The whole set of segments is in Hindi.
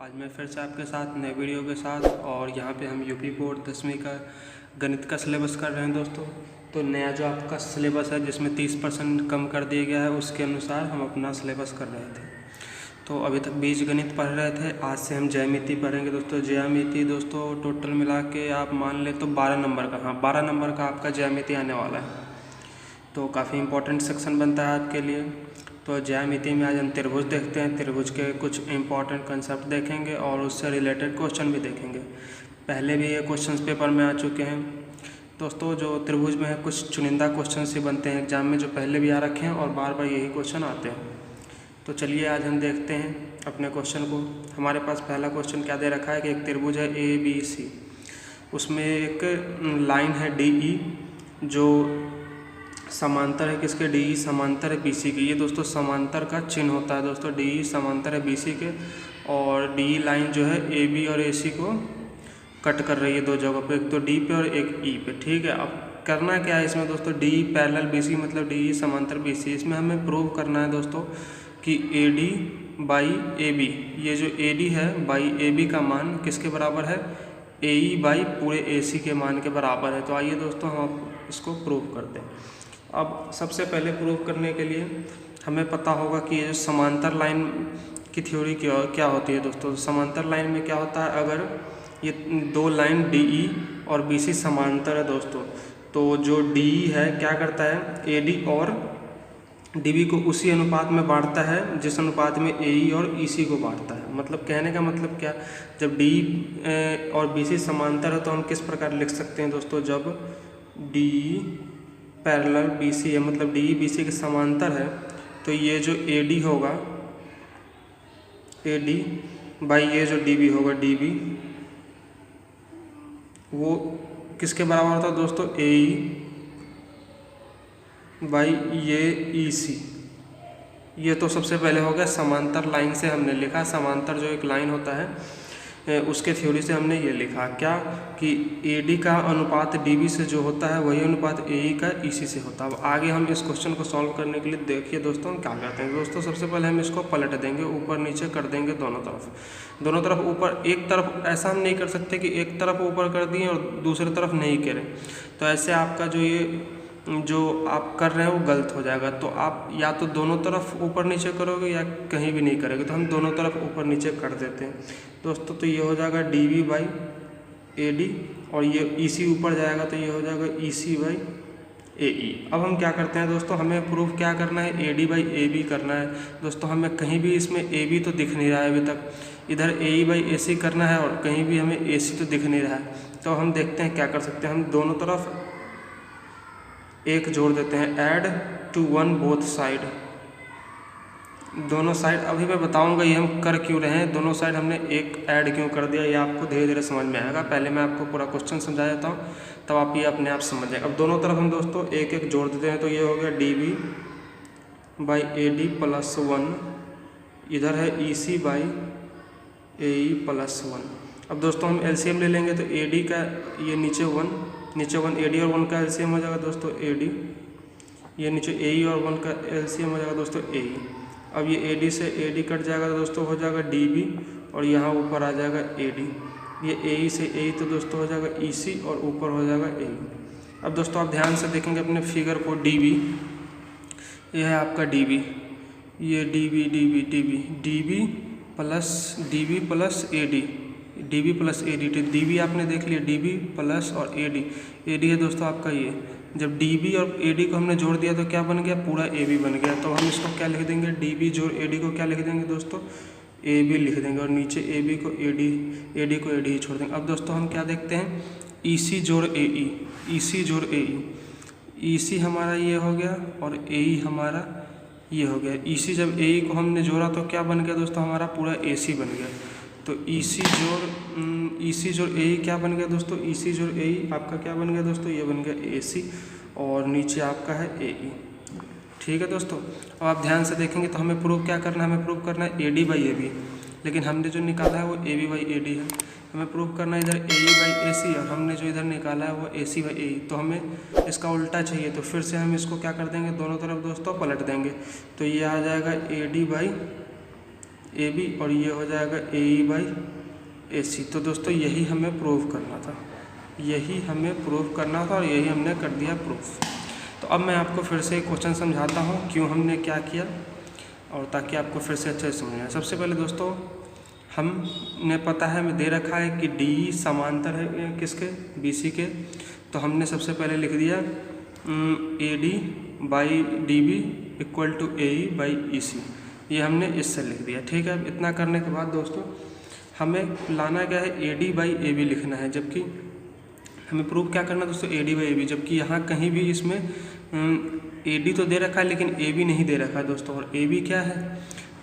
आज मैं फिर से आपके साथ नए वीडियो के साथ और यहाँ पे हम यूपी बोर्ड 10वीं का गणित का सिलेबस कर रहे हैं दोस्तों। तो नया जो आपका सिलेबस है जिसमें 30% कम कर दिया गया है उसके अनुसार हम अपना सिलेबस कर रहे थे। तो अभी तक बीजगणित पढ़ रहे थे, आज से हम ज्यामिति पढ़ेंगे दोस्तों। ज्यामिति दोस्तों टोटल मिला के आप मान ले तो 12 नंबर का, 12 नंबर का आपका ज्यामिति आने वाला है। तो काफ़ी इंपॉर्टेंट सेक्शन बनता है आपके लिए। तो ज्यामिति में आज हम त्रिभुज देखते हैं, त्रिभुज के कुछ इंपॉर्टेंट कंसेप्ट देखेंगे और उससे रिलेटेड क्वेश्चन भी देखेंगे। पहले भी ये क्वेश्चंस पेपर में आ चुके हैं दोस्तों। जो त्रिभुज में है कुछ चुनिंदा क्वेश्चन ही बनते हैं एग्जाम में, जो पहले भी आ रखे हैं और बार बार यही क्वेश्चन आते हैं। तो चलिए आज हम देखते हैं अपने क्वेश्चन को। हमारे पास पहला क्वेश्चन क्या दे रखा है कि एक त्रिभुज है ABC, उसमें एक लाइन है DE जो समांतर है किसके, DE समांतर है BC की। ये दोस्तों समांतर का चिन्ह होता है दोस्तों, DE समांतर है BC के और DE लाइन जो है AB और AC को कट कर रही है दो जगहों पे, एक तो D पे और एक E पे। ठीक है, अब करना क्या है इसमें दोस्तों, DE पैरेलल BC मतलब DE समांतर BC। इसमें हमें प्रूव करना है दोस्तों कि AD बाई AB, ये जो AD है बाई AB का मान किसके बराबर है, AE बाई पूरे AC के मान के बराबर है। तो आइए दोस्तों हम इसको प्रूव करते हैं। अब सबसे पहले प्रूव करने के लिए हमें पता होगा कि ये समांतर लाइन की थ्योरी क्या होती है दोस्तों। समांतर लाइन में क्या होता है, अगर ये दो लाइन DE और BC समांतर है दोस्तों, तो जो DE है क्या करता है, AD और DB को उसी अनुपात में बांटता है जिस अनुपात में AE और EC को बांटता है। मतलब कहने का मतलब क्या, जब DE और BC समांतर है तो हम किस प्रकार लिख सकते हैं दोस्तों, जब DE पैरेलल BC है मतलब DE BC के समांतर है तो ये जो AD होगा, AD बाई ये जो DB होगा, DB वो किसके बराबर होता है दोस्तों, AE बाई ये EC। ये तो सबसे पहले हो गया समांतर लाइन से हमने लिखा, समांतर जो एक लाइन होता है उसके थ्योरी से हमने ये लिखा क्या कि AD का अनुपात DB से जो होता है वही अनुपात AE का EC से होता है। अब आगे हम इस क्वेश्चन को सॉल्व करने के लिए देखिए दोस्तों हम क्या करते हैं दोस्तों। सबसे पहले हम इसको पलट देंगे, ऊपर नीचे कर देंगे दोनों तरफ ऊपर। एक तरफ ऐसा हम नहीं कर सकते कि एक तरफ ऊपर कर दिए और दूसरी तरफ नहीं करें, तो ऐसे आपका जो आप कर रहे हैं वो गलत हो जाएगा। तो आप या तो दोनों तरफ ऊपर नीचे करोगे या कहीं भी नहीं करोगे, तो हम दोनों तरफ ऊपर नीचे कर देते हैं दोस्तों। तो ये हो जाएगा DB बाई AD और ये EC ऊपर जाएगा तो ये हो जाएगा EC बाई AE। अब हम क्या करते हैं दोस्तों, हमें प्रूफ क्या करना है, AD बाई AB करना है दोस्तों। हमें कहीं भी इसमें AB तो दिख नहीं रहा है अभी तक, इधर AE बाई AC करना है और कहीं भी हमें AC तो दिख नहीं रहा है। तो हम देखते हैं क्या कर सकते हैं, हम दोनों तरफ एक जोड़ देते हैं, ऐड टू 1 बोथ साइड। दोनों साइड अभी मैं बताऊंगा ये हम कर क्यों रहे हैं, दोनों साइड हमने एक ऐड क्यों कर दिया, ये आपको धीरे धीरे समझ में आएगा। पहले मैं आपको पूरा क्वेश्चन समझा देता हूँ तब आप ये अपने आप समझ जाएंगे। अब दोनों तरफ हम दोस्तों एक एक जोड़ देते हैं, तो ये हो गया DB बाई AD प्लस 1, इधर है EC बाई AE प्लस 1। अब दोस्तों हम LCM ले लेंगे तो AD का ये नीचे 1 AD और 1 का LCM हो जाएगा दोस्तों AD, ये नीचे AE और 1 का LCM हो जाएगा दोस्तों AE। अब ये AD से AD कट जाएगा तो दोस्तों हो जाएगा DB और यहाँ ऊपर आ जाएगा AD। ये AE से AE तो दोस्तों हो जाएगा EC और ऊपर हो जाएगा AE। अब दोस्तों आप ध्यान से देखेंगे अपने फिगर को, DB ये है आपका DB, ये DB प्लस AD, DB आपने देख लिया, DB प्लस और AD है दोस्तों आपका ये। जब DB और AD को हमने जोड़ दिया तो क्या बन गया, पूरा AB बन गया। तो हम इसको क्या लिख देंगे, DB जोड़ AD को क्या लिख देंगे दोस्तों, AB लिख देंगे और नीचे AB को AD को AD ही छोड़ देंगे। अब दोस्तों हम क्या देखते हैं, EC जोड़ AE, EC हमारा ये हो गया और AE हमारा ये हो गया। EC जब AE को हमने जोड़ा तो क्या बन गया दोस्तों, हमारा पूरा AC बन गया। तो EC जोड़ AE क्या बन गया दोस्तों, EC जोड़ AE आपका क्या बन गया दोस्तों, ये बन गया AC और नीचे आपका है AE। ठीक है दोस्तों, अब आप ध्यान से देखेंगे तो हमें प्रूव क्या करना है, हमें प्रूव करना है AD बाई AB, लेकिन हमने जो निकाला है वो AB बाई AD है। हमें प्रूव करना है इधर AE बाई AC और हमने जो इधर निकाला है वो AC बाई AE। तो हमें इसका उल्टा चाहिए, तो फिर से हम इसको क्या कर देंगे, दोनों तरफ दोस्तों पलट देंगे। तो ये आ जाएगा AD बाई ए बी और ये हो जाएगा ए ई बाई ए सी। तो दोस्तों यही हमें प्रूव करना था, यही हमें प्रूव करना था और यही हमने कर दिया प्रूफ। तो अब मैं आपको फिर से एक क्वेश्चन समझाता हूँ क्यों हमने क्या किया, और ताकि आपको फिर से अच्छे से समझ आए। सबसे पहले दोस्तों हमने पता है हमें दे रखा है कि डी समांतर है किसके, बी सी के। तो हमने सबसे पहले लिख दिया A D by D B equal to A E by E C, ये हमने इससे लिख दिया। ठीक है, अब इतना करने के बाद दोस्तों हमें लाना क्या है, A D by A B लिखना है, जबकि हमें प्रूफ क्या करना है दोस्तों, A D by A B, जबकि यहाँ कहीं भी इसमें ए डी तो दे रखा है लेकिन ए बी नहीं दे रखा है दोस्तों। और ए बी क्या है,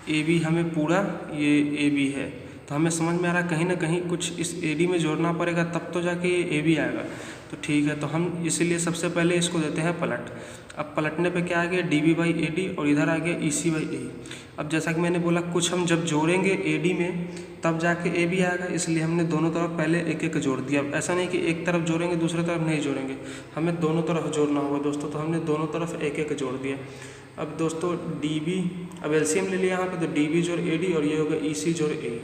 ए बी हमें पूरा ये ए बी है, तो हमें समझ में आ रहा है कहीं ना कहीं कुछ इस ए डी में जोड़ना पड़ेगा तब तो जाके ये ए बी आएगा। तो ठीक है, तो हम इसीलिए सबसे पहले इसको देते हैं पलट। अब पलटने पे क्या आ गया, D B by A D और इधर आ गया ई सी बाई ए। अब जैसा कि मैंने बोला कुछ हम जब जोड़ेंगे ए डी में तब जाके ए बी आएगा, इसलिए हमने दोनों तरफ पहले एक एक जोड़ दिया। अब ऐसा नहीं कि एक तरफ जोड़ेंगे दूसरी तरफ नहीं जोड़ेंगे, हमें दोनों तरफ जोड़ना होगा दोस्तों। तो हमने दोनों तरफ एक एक जोड़ दिया। अब दोस्तों डी बी, अब एलसीएम ले लिया यहाँ पे, तो डी बी जोड़ ए डी और ये होगा ई सी जोड़ ए।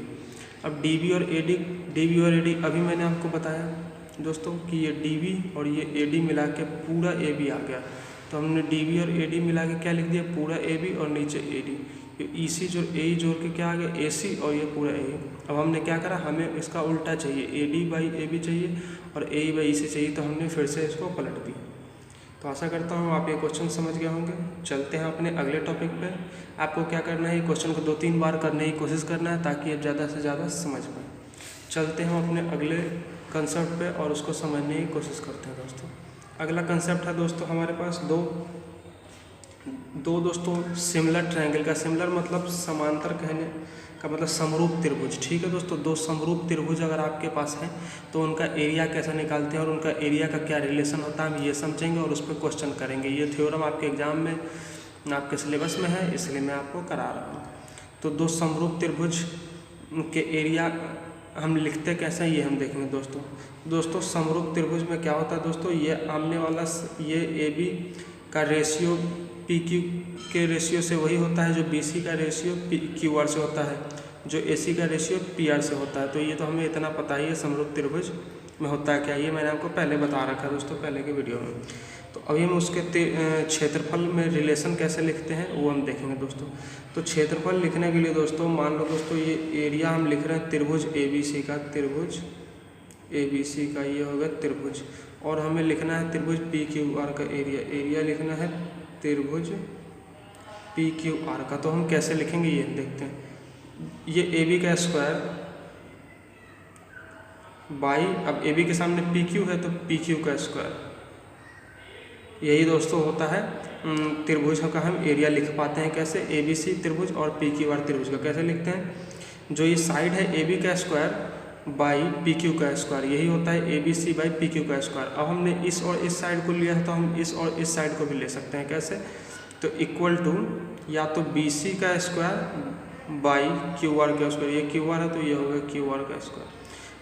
अब डी बी और ए डी, डी बी और ए डी अभी मैंने आपको बताया दोस्तों कि ये डी बी और ये ए डी मिला के पूरा ए बी आ गया। तो हमने डी बी और ए डी मिला के क्या लिख दिया, पूरा ए बी और नीचे ए डी। ये ई सी जोड़ ए ई जोड़ के क्या आ गया, ए सी और ये पूरा ए। अब हमने क्या करा, हमें इसका उल्टा चाहिए, A D by A B चाहिए और ए ई बाई ई सी चाहिए, तो हमने फिर से इसको पलट दिया। तो आशा करता हूँ आप ये क्वेश्चन समझ गए होंगे। चलते हैं अपने अगले टॉपिक पे। आपको क्या करना है, क्वेश्चन को 2-3 बार करने की कोशिश करना है ताकि आप ज़्यादा से ज़्यादा समझ पाएँ। चलते हैं अपने अगले कंसेप्ट पे और उसको समझने की कोशिश करते हैं दोस्तों। अगला कंसेप्ट है दोस्तों हमारे पास दो दोस्तों सिमिलर ट्रायंगल का, सिमिलर मतलब समांतर कहने का मतलब समरूप त्रिभुज। ठीक है दोस्तों, दो समरूप त्रिभुज अगर आपके पास हैं तो उनका एरिया कैसे निकालते हैं और उनका एरिया का क्या रिलेशन होता है, हम ये समझेंगे और उस पर क्वेश्चन करेंगे। ये थ्योरम आपके एग्जाम में आपके सिलेबस में है, इसलिए मैं आपको करा रहा हूँ। तो दो समरूप त्रिभुज के एरिया हम लिखते कैसे हैं ये हम देखेंगे दोस्तों। समरूप त्रिभुज में क्या होता है दोस्तों, ये आमने वाला ये ए बी का रेशियो पी क्यू के रेशियो से वही होता है जो बी सी का रेशियो पी क्यू आर से होता है, जो ए सी का रेशियो पी आर से होता है। तो ये तो हमें इतना पता ही है समरूप त्रिभुज में होता है क्या, ये मैंने आपको पहले बता रखा है दोस्तों पहले के वीडियो में। तो अभी हम उसके क्षेत्रफल में रिलेशन कैसे लिखते हैं वो हम देखेंगे दोस्तों। तो क्षेत्रफल लिखने के लिए दोस्तों मान लो दोस्तों ये एरिया हम लिख रहे हैं त्रिभुज ए बी सी का, त्रिभुज ए बी सी का ये होगा त्रिभुज, और हमें लिखना है त्रिभुज पी क्यू आर का एरिया लिखना है त्रिभुज पी क्यू आर का। तो हम कैसे लिखेंगे ये देखते हैं। ये ए बी का स्क्वायर बाई, अब ए बी के सामने पी क्यू है तो पी क्यू का स्क्वायर, यही दोस्तों होता है त्रिभुज का हम एरिया लिख पाते हैं कैसे, ए बी सी त्रिभुज और पी क्यू आर त्रिभुज का कैसे लिखते हैं। जो ये साइड है ए बी का स्क्वायर बाई पी क्यू का स्क्वायर, यही होता है A B C by P Q का स्क्वायर। अब हमने इस और इस साइड को लिया है तो हम इस और इस साइड को भी ले सकते हैं कैसे, तो इक्वल टू या तो बी सी का स्क्वायर बाई क्यू आर का स्क्वायर, ये क्यू आर है तो ये होगा क्यू आर का स्क्वायर।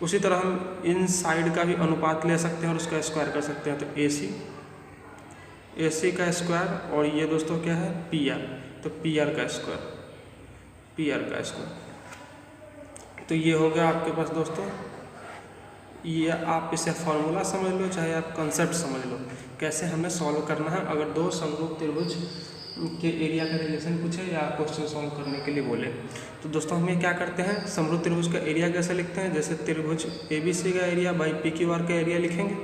उसी तरह हम इन साइड का भी अनुपात ले सकते हैं और उसका स्क्वायर कर सकते हैं, तो ए सी का स्क्वायर और ये दोस्तों क्या है पी आर, तो पी आर का स्क्वायर। तो ये हो गया आपके पास दोस्तों, ये आप इसे फॉर्मूला समझ लो चाहे आप कंसेप्ट समझ लो कैसे हमें सॉल्व करना है अगर दो समरूप त्रिभुज के एरिया का रिलेशन पूछे या क्वेश्चन सॉल्व करने के लिए बोले। तो दोस्तों हम ये क्या करते हैं, समरूप त्रिभुज का एरिया कैसे लिखते हैं, जैसे त्रिभुज ए बी सी का area by P Q R का एरिया लिखेंगे,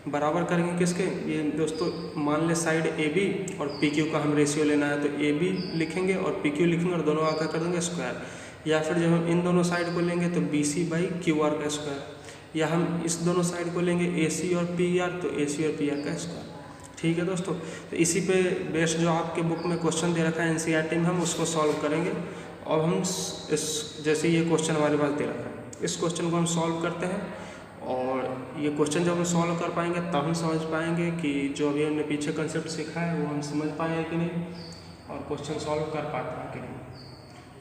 बराबर करेंगे किसके, ये दोस्तों मान ले साइड ए बी और पी क्यू का हम रेशियो लेना है, तो ए बी लिखेंगे और पी क्यू लिखेंगे और दोनों आकर कर देंगे स्क्वायर। या फिर जब हम इन दोनों साइड को लेंगे तो B C by Q R का स्क्वायर, या हम इस दोनों साइड को लेंगे ए सी और पी आर, तो ए सी और पी आर का स्क्वायर। ठीक है दोस्तों, तो इसी पे बेस्ड जो आपके बुक में क्वेश्चन दे रखा है एनसीईआरटी में हम उसको सॉल्व करेंगे। और हम इस जैसे ये क्वेश्चन हमारे पास दे रखा है इस क्वेश्चन को हम सॉल्व करते हैं, और ये क्वेश्चन जब हम सॉल्व कर पाएंगे तब हम समझ पाएंगे कि जो अभी हमने पीछे कंसेप्ट सीखा है वो हम समझ पाए हैं कि नहीं और क्वेश्चन सॉल्व कर पाते हैं कि नहीं।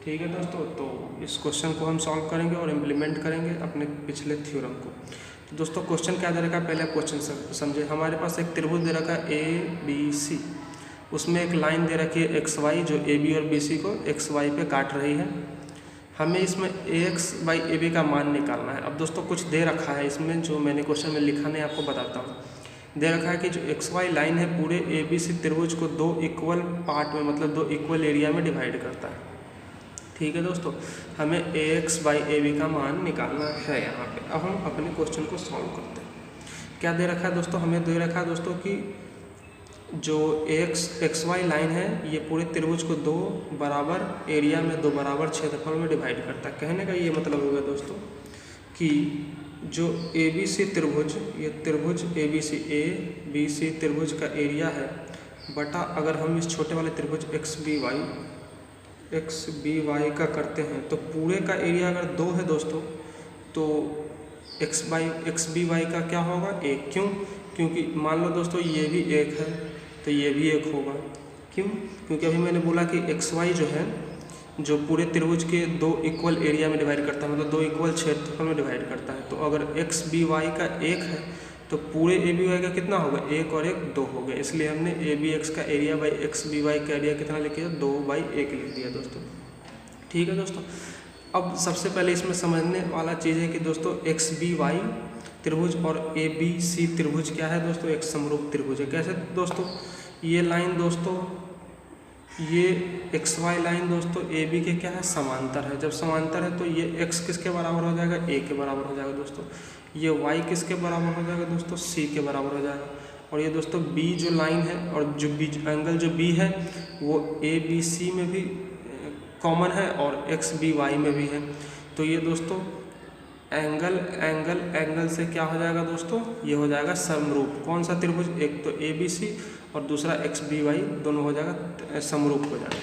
ठीक है दोस्तों, तो इस क्वेश्चन को हम सॉल्व करेंगे और इम्प्लीमेंट करेंगे अपने पिछले थ्योरम को। तो दोस्तों क्वेश्चन क्या दे रखा है, पहले क्वेश्चन समझे। हमारे पास एक त्रिभुज दे रखा है ए बी सी, उसमें एक लाइन दे रखी है एक्स वाई जो ए बी और बी सी को एक्स वाई पे काट रही है। हमें इसमें AX/AB का मान निकालना है। अब दोस्तों कुछ दे रखा है इसमें, जो मैंने क्वेश्चन में लिखा नहीं, आपको बताता हूँ। दे रखा है कि जो XY लाइन है पूरे ABC त्रिभुज को 2 इक्वल पार्ट में, मतलब 2 इक्वल एरिया में डिवाइड करता है। ठीक है दोस्तों, हमें AX/AB का मान निकालना है यहाँ पे। अब हम अपने क्वेश्चन को सॉल्व करते हैं। क्या दे रखा है दोस्तों? हमें दे रखा है दोस्तों कि जो XY लाइन है ये पूरे त्रिभुज को 2 बराबर एरिया में, 2 बराबर क्षेत्रफल में डिवाइड करता है। कहने का ये मतलब होगा दोस्तों कि जो ABC त्रिभुज, ये त्रिभुज ABC त्रिभुज का एरिया है बटा, अगर हम इस छोटे वाले त्रिभुज XBY का करते हैं तो पूरे का एरिया अगर 2 है दोस्तों, तो XBY का क्या होगा? 1। क्यों? क्योंकि मान लो दोस्तों ये भी 1 है तो ये भी 1 होगा। क्यों? क्योंकि अभी मैंने बोला कि XY जो है, जो पूरे त्रिभुज के 2 इक्वल एरिया में डिवाइड करता है, मतलब 2 इक्वल क्षेत्रफल में डिवाइड करता है। तो अगर XBY का 1 है तो पूरे ABY का कितना होगा? 1 और 1 2 हो गया। इसलिए हमने ABX का एरिया बाई XBY का एरिया कितना लिख दिया? 2/1 लिख दिया दोस्तों। ठीक है दोस्तों, अब सबसे पहले इसमें समझने वाला चीज़ है कि दोस्तों XBY त्रिभुज और ABC त्रिभुज क्या है दोस्तों? एक समरूप त्रिभुज है। कैसे दोस्तों? ये लाइन दोस्तों, ये XY लाइन दोस्तों AB के क्या है? समांतर है। जब समांतर है तो ये X किसके बराबर हो जाएगा? A के बराबर हो जाएगा दोस्तों। ये Y किसके बराबर हो जाएगा दोस्तों? C के बराबर हो जाएगा। और ये दोस्तों B जो लाइन है और जो एंगल जो B है वो ABC में भी कॉमन है और XBY में भी है। तो ये दोस्तों एंगल से क्या हो जाएगा दोस्तों? ये हो जाएगा समरूप। कौन सा त्रिभुज? एक तो ABC और दूसरा XBY, दोनों हो जाएगा समरूप हो जाएगा।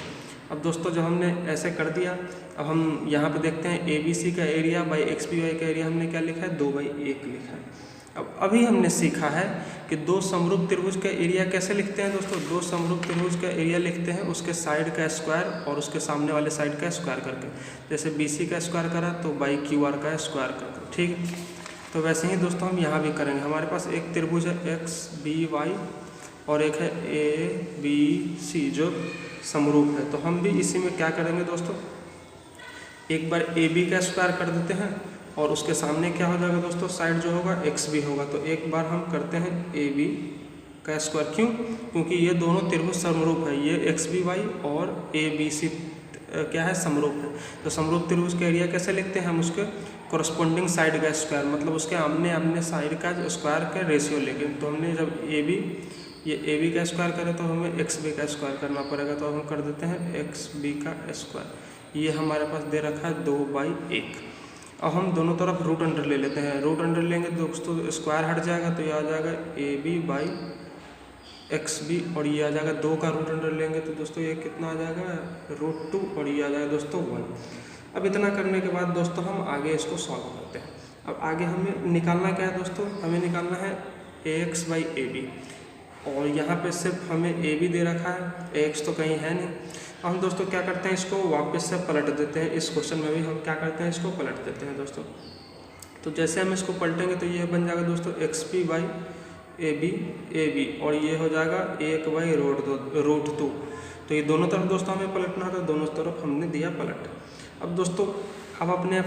अब दोस्तों जब हमने ऐसे कर दिया, अब हम यहाँ पे देखते हैं ABC का एरिया बाई XBY का एरिया हमने क्या लिखा है? 2/1 लिखा है। अब अभी हमने सीखा है कि 2 समरूप त्रिभुज का एरिया कैसे लिखते हैं दोस्तों? 2 समरूप त्रिभुज का एरिया लिखते हैं उसके साइड का स्क्वायर और उसके सामने वाले साइड का स्क्वायर करके। जैसे BC का स्क्वायर करा तो बाई QR का स्क्वायर करके। ठीक है, तो वैसे ही दोस्तों हम यहाँ भी करेंगे। हमारे पास एक त्रिभुज है XBY और एक है ABC जो समरूप है। तो हम भी इसी में क्या करेंगे दोस्तों? एक बार AB का स्क्वायर कर देते हैं और उसके सामने क्या हो जाएगा दोस्तों? साइड जो होगा XB होगा। तो एक बार हम करते हैं AB का स्क्वायर। क्यों? क्योंकि ये दोनों त्रिभुज समरूप है। ये XBY और ABC क्या है? समरूप है। तो समरूप त्रिभुज का एरिया कैसे लिखते हैं हम? उसके कोरस्पोंडिंग साइड का स्क्वायर, मतलब उसके आमने साइड का जो स्क्वायर का रेशियो लेंगे। तो हमने जब AB का स्क्वायर करें तो हमें XB का स्क्वायर करना पड़ेगा। तो हम कर देते हैं XB का स्क्वायर। ये हमारे पास दे रखा है 2/1। अब हम दोनों तरफ रूट अंडर ले लेते हैं। रूट अंडर लेंगे दोस्तों स्क्वायर हट जाएगा तो ये आ जाएगा AB/XB और ये आ जाएगा 2 का रूट अंडर लेंगे तो दोस्तों ये कितना आ जाएगा? √2 और ये आ जाएगा दोस्तों 1। अब इतना करने के बाद दोस्तों हम आगे इसको सॉल्व करते हैं। अब आगे हमें निकालना क्या है दोस्तों? हमें निकालना है AX/AB और यहाँ पे सिर्फ हमें AB दे रखा है, AX तो कहीं है नहीं। हम दोस्तों क्या करते हैं? इसको वापस से पलट देते हैं। इस क्वेश्चन में भी हम क्या करते हैं? इसको पलट देते हैं दोस्तों। तो जैसे हम इसको पलटेंगे तो ये बन जाएगा दोस्तों XB/AB और ये हो जाएगा 1/√2। तो ये दोनों तरफ दोस्तों हमें पलटना था, दोनों तरफ हमने दिया पलट। अब दोस्तों अब अपने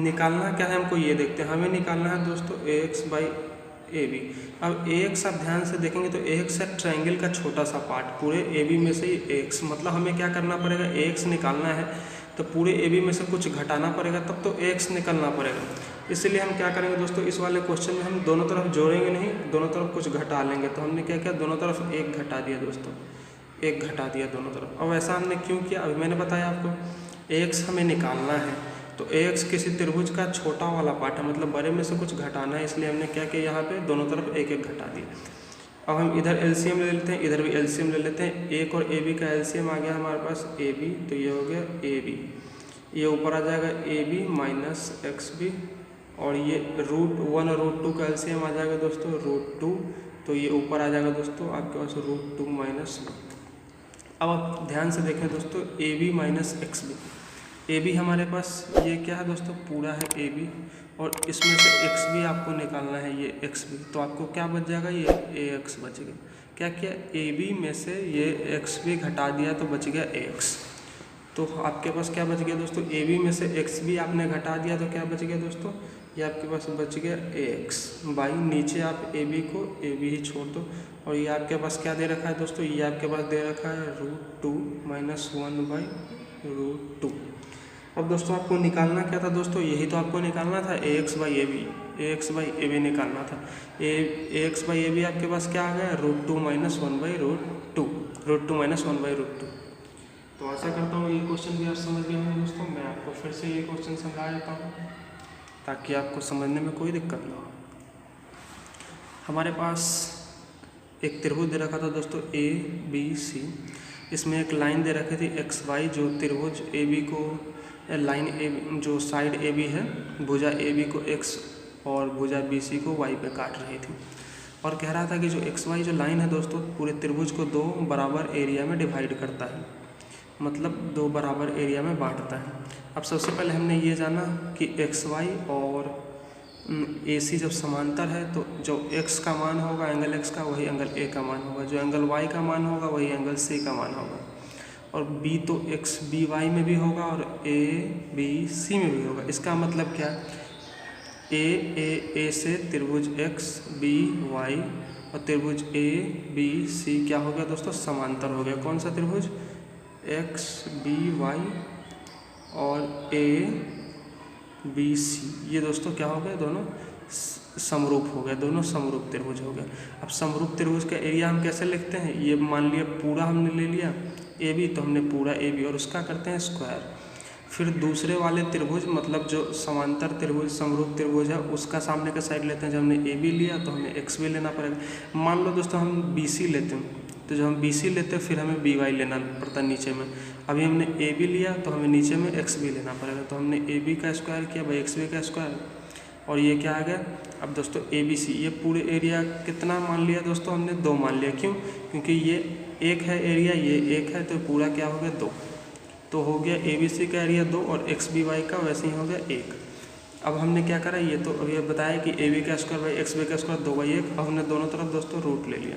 निकालना क्या है हमको ये देखते हैं। हमें निकालना है दोस्तों AX/AB। अब AX आप ध्यान से देखेंगे तो AX है ट्रायंगल का छोटा सा पार्ट, पूरे AB में से ही AX, मतलब हमें क्या करना पड़ेगा? AX निकालना है तो पूरे AB में से कुछ घटाना पड़ेगा तब तो AX निकलना पड़ेगा। इसलिए हम क्या करेंगे दोस्तों? इस वाले क्वेश्चन में हम दोनों तरफ जोड़ेंगे नहीं, दोनों तरफ कुछ घटा लेंगे। तो हमने क्या किया? दोनों तरफ 1 घटा दिया दोस्तों, 1 घटा दिया दोनों तरफ। अब ऐसा हमने क्यों किया? अभी मैंने बताया आपको, AX हमें निकालना है तो AX किसी त्रिभुज का छोटा वाला पार्ट है, मतलब बड़े में से कुछ घटाना है। इसलिए हमने क्या किया? यहाँ पे दोनों तरफ 1 घटा दिया। अब हम इधर LCM ले लेते हैं, इधर भी LCM ले लेते हैं। 1 और AB का LCM आ गया हमारे पास AB, तो ये हो गया AB। ये ऊपर आ जाएगा AB माइनस XB और ये √1 और √2 का LCM आ जाएगा दोस्तों √2। तो ये ऊपर आ जाएगा दोस्तों आपके पास √2 माइनस 1। अब आप ध्यान से देखें दोस्तों, AB माइनस XB। AB हमारे पास ये क्या है दोस्तों? पूरा है AB और इसमें से XB आपको निकालना है, ये XB। तो आपको क्या बच जाएगा? ये AX बच गया। क्या किया? AB में से ये XB घटा दिया तो बच गया AX। तो आपके पास क्या बच गया दोस्तों, ए बी में से एक्स भी आपने घटा दिया तो क्या बच गया दोस्तों, ये आपके पास बच गया एक्स बाई, नीचे आप ए बी को ए बी ही छोड़ दो। और ये आपके पास क्या दे रखा है दोस्तों, ये आपके पास दे रखा है √2 - 1/√2। अब दोस्तों आपको निकालना क्या था दोस्तों, यही तो आपको निकालना था, ए एक्स बाई ए बी निकालना था। ए एक्स बाई ए बी आपके पास क्या आ गया, √2 - 1/√2, √2 - 1/√2। तो आशा करता हूँ ये क्वेश्चन भी आप समझ गए होंगे दोस्तों। मैं आपको फिर से ये क्वेश्चन समझा देता हूँ ताकि आपको समझने में कोई दिक्कत ना हो। हमारे पास एक त्रिभुज दे रखा था दोस्तों ए बी सी, इसमें एक लाइन दे रखी थी एक्स वाई, जो त्रिभुज ए बी को लाइन ए जो साइड ए बी है, भुजा ए बी को एक्स और भुजा बी सी को वाई पे काट रही थी। और कह रहा था कि जो एक्स वाई जो लाइन है दोस्तों पूरे त्रिभुज को 2 बराबर एरिया में डिवाइड करता है, मतलब 2 बराबर एरिया में बांटता है। अब सबसे पहले हमने ये जाना कि एक्स वाई और ए सी जब समांतर है तो जो एक्स का मान होगा एंगल एक्स का, वही एंगल ए का मान होगा, जो एंगल वाई का मान होगा वही एंगल सी का मान होगा। और बी तो एक्स बी वाई में भी होगा और ए बी सी में भी होगा। इसका मतलब क्या, ए से त्रिभुज एक्स बी वाई और त्रिभुज ए बी सी क्या हो गया दोस्तों, समांतर हो गया। कौन सा त्रिभुज, एक्स बी वाई और ए बी सी, ये दोस्तों क्या हो गए, दोनों समरूप हो गए, दोनों समरूप त्रिभुज हो गए। अब समरूप त्रिभुज का एरिया हम कैसे लिखते हैं, ये मान लिया पूरा हमने ले लिया ए बी, तो हमने पूरा ए बी और उसका करते हैं स्क्वायर। फिर दूसरे वाले त्रिभुज मतलब जो समांतर त्रिभुज समरूप त्रिभुज है उसका सामने का साइड लेते हैं। जब हमने ए बी लिया तो हमें एक्स भी लेना पड़ेगा। मान लो दोस्तों हम बी सी लेते हैं, तो जब हम बी सी लेते हैं फिर हमें बी वाई लेना पड़ता है नीचे में। अभी हमने ए बी लिया तो हमें नीचे में एक्स भी लेना पड़ेगा, तो हमने ए बी का स्क्वायर किया बाई एक्स बी का स्क्वायर, और ये क्या आ गया। अब दोस्तों ए बी सी ये पूरे एरिया कितना मान लिया दोस्तों, हमने 2 मान लिया। क्यों, क्योंकि ये 1 है एरिया, ये 1 है, तो पूरा क्या हो गया 2। तो हो गया ए बी सी का एरिया 2 और एक्स बी वाई का वैसे ही हो गया 1। अब हमने क्या करा, ये तो अभी बताया कि ए बी का स्क्वायर बाई एक्स बी का स्क्वायर 2/1। अब हमने दोनों तरफ दोस्तों रूट ले लिया,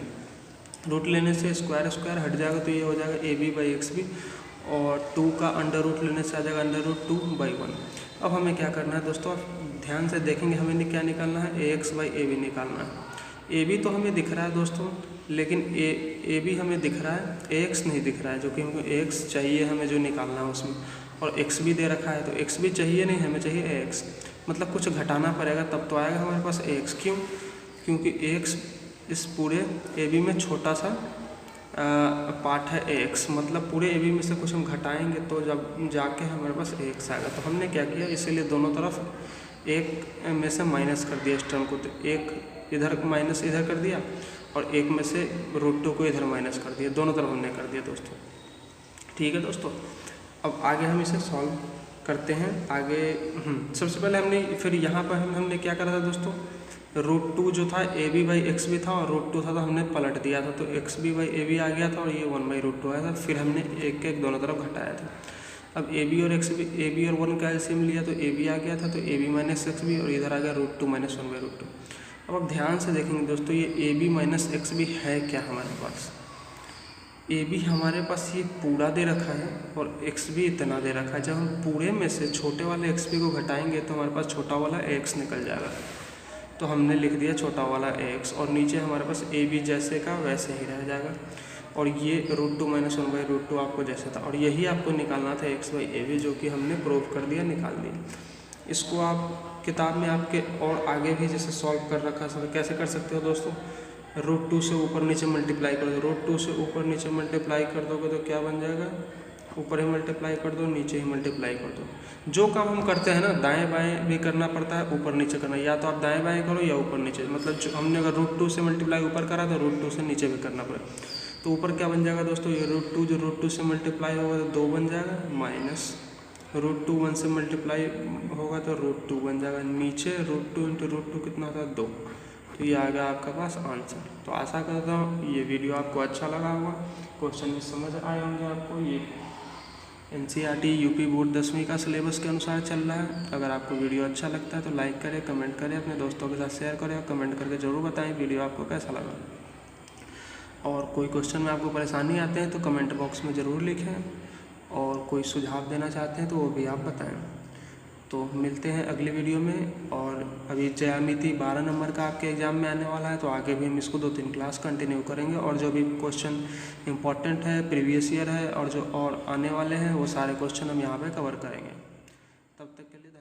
रूट लेने से स्क्वायर स्क्वायर हट जाएगा तो ये हो जाएगा A B by X B, और 2 का अंडर रूट लेने से आ जाएगा √2/1। अब हमें क्या करना है दोस्तों, ध्यान से देखेंगे, हमें क्या निकालना है, ए एक्स बाई ए बी निकालना है। ए बी तो हमें दिख रहा है दोस्तों, लेकिन ए बी हमें दिख रहा है, ए एक्स नहीं दिख रहा है, जो कि हमको ए एक्स चाहिए हमें जो निकालना है उसमें, और एक्स भी दे रखा है तो एक्स भी चाहिए नहीं, हमें चाहिए ए एक्स। मतलब कुछ घटाना पड़ेगा तब तो आएगा हमारे पास ए एक्स। क्यों, क्योंकि ए एक्स इस पूरे ए बी में छोटा सा पार्ट है ए एक्स, मतलब पूरे ए बी में से कुछ हम घटाएंगे तो जब जाके हमारे पास ए एक्स आएगा। तो हमने क्या किया, इसीलिए दोनों तरफ एक में से माइनस कर दिया इस टर्म को, तो एक इधर माइनस इधर कर दिया और एक में से √2 को इधर माइनस कर दिया, दोनों तरफ हमने कर दिया दोस्तों। ठीक है दोस्तों, अब आगे हम इसे सॉल्व करते हैं। आगे सबसे पहले हमने फिर यहाँ पर हमने क्या करा था दोस्तों, √2 जो था A B by X B था और √2 था तो हमने पलट दिया था, तो X B by A B आ गया था और ये 1/√2 आया था। फिर हमने एक एक दोनों तरफ घटाया था। अब ए बी और एक्स बी, ए बी और 1 का एलसीएम लिया तो ए बी आ गया था, तो A B minus X B और इधर आ गया √2 - 1/√2। अब आप ध्यान से देखेंगे दोस्तों, ये A B minus X B है क्या हमारे पास, ए बी हमारे पास ये पूरा दे रखा है और एक्स बी इतना दे रखा है। जब हम पूरे में से छोटे वाले एक्स बी को घटाएंगे तो हमारे पास छोटा वाला ए एक्स निकल जाएगा, तो हमने लिख दिया छोटा वाला ए एक्स, और नीचे हमारे पास ए बी जैसे का वैसे ही रह जाएगा, और ये √2 - 1/√2 आपको जैसे था, और यही आपको निकालना था एक्स बाई ए बी, जो कि हमने प्रूव कर दिया, निकाल दिया। इसको आप किताब में आपके और आगे भी जैसे सॉल्व कर रखा है, कैसे कर सकते हो दोस्तों, √2 से ऊपर नीचे मल्टीप्लाई कर दो, √2 से ऊपर नीचे मल्टीप्लाई कर दोगे तो क्या बन जाएगा, ऊपर ही मल्टीप्लाई कर दो, नीचे ही मल्टीप्लाई कर दो। जो काम हम करते हैं ना, दाएं बाएं भी करना पड़ता है, ऊपर नीचे करना, या तो आप दाएं बाएं करो या ऊपर नीचे, मतलब जो हमने अगर √2 से मल्टीप्लाई ऊपर करा तो √2 से नीचे भी करना पड़ेगा। तो ऊपर क्या बन जाएगा दोस्तों, ये √2 जो √2 से मल्टीप्लाई होगा तो 2 बन जाएगा, माइनस √2 1 से मल्टीप्लाई होगा तो √2 बन जाएगा, नीचे √2 × √2 कितना होता है 2। तो ये आ गया आपका पास आंसर। तो आशा करता हूँ ये वीडियो आपको अच्छा लगा होगा, क्वेश्चन भी समझ आए होंगे आपको। ये NCERT यूपी बोर्ड 10वीं का सिलेबस के अनुसार चल रहा है। अगर आपको वीडियो अच्छा लगता है तो लाइक करें, कमेंट करें, अपने दोस्तों के साथ शेयर करें और कमेंट करके ज़रूर बताएं वीडियो आपको कैसा लगा। और कोई क्वेश्चन में आपको परेशानी आते हैं तो कमेंट बॉक्स में ज़रूर लिखें, और कोई सुझाव देना चाहते हैं तो वो भी आप बताएं। तो मिलते हैं अगली वीडियो में। और अभी ज्यामिति 12 नंबर का आपके एग्ज़ाम में आने वाला है, तो आगे भी हम इसको 2-3 क्लास कंटिन्यू करेंगे और जो भी क्वेश्चन इंपॉर्टेंट है, प्रीवियस ईयर है और जो और आने वाले हैं वो सारे क्वेश्चन हम यहाँ पे कवर करेंगे। तब तक के लिए